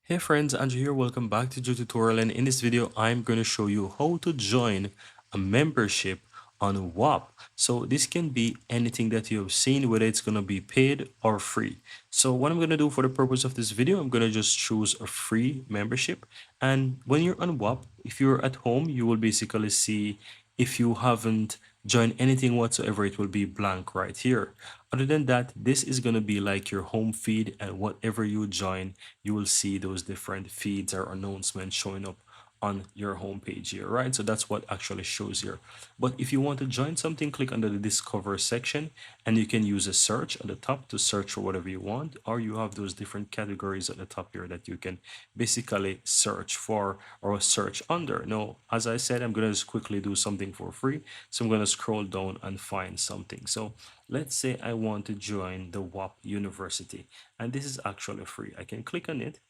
Hey friends, Andrew here. Welcome back to the tutorial, and in this video I'm going to show you how to join a membership on Whop. So this can be anything that you have seen, whether it's going to be paid or free. So what I'm going to do for the purpose of this video, I'm going to just choose a free membership. And when you're on Whop, if you're at home, you will basically see if you haven't joined anything whatsoever, it will be blank right here. Other than that, this is going to be like your home feed, and whatever you join, you will see those different feeds or announcements showing up on your home page here, right? So that's what actually shows here. But if you want to join something, click under the discover section, and you can use a search at the top to search for whatever you want, or you have those different categories at the top here that you can basically search for or search under. Now, as I said, I'm going to just quickly do something for free. So I'm going to scroll down and find something. So let's say I want to join the WAP University, and this is actually free. I can click on it.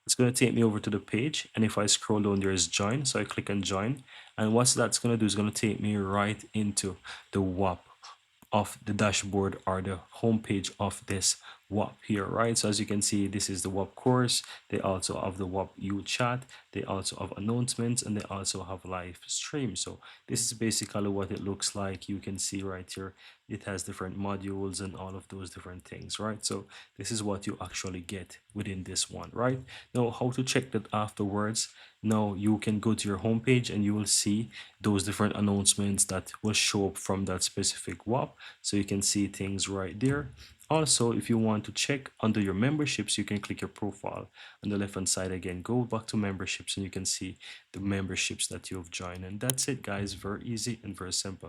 It's going to take me over to the page, and if I scroll down, there is join. So I click on join, and what that's going to do is going to take me right into the WAP of the dashboard or the homepage of this WAP here, right? So as you can see, this is the WAP course. They also have the WAP U chat. They also have announcements, and they also have live stream. So this is basically what it looks like. You can see right here, it has different modules and all of those different things, right? So this is what you actually get within this one, right? Now, how to check that afterwards? Now you can go to your homepage and you will see those different announcements that will show up from that specific WAP. So you can see things right there. Also, if you want to check under your memberships, you can click your profile on the left hand side again. Go back to memberships and you can see the memberships that you've joined. And that's it, guys. Very easy and very simple.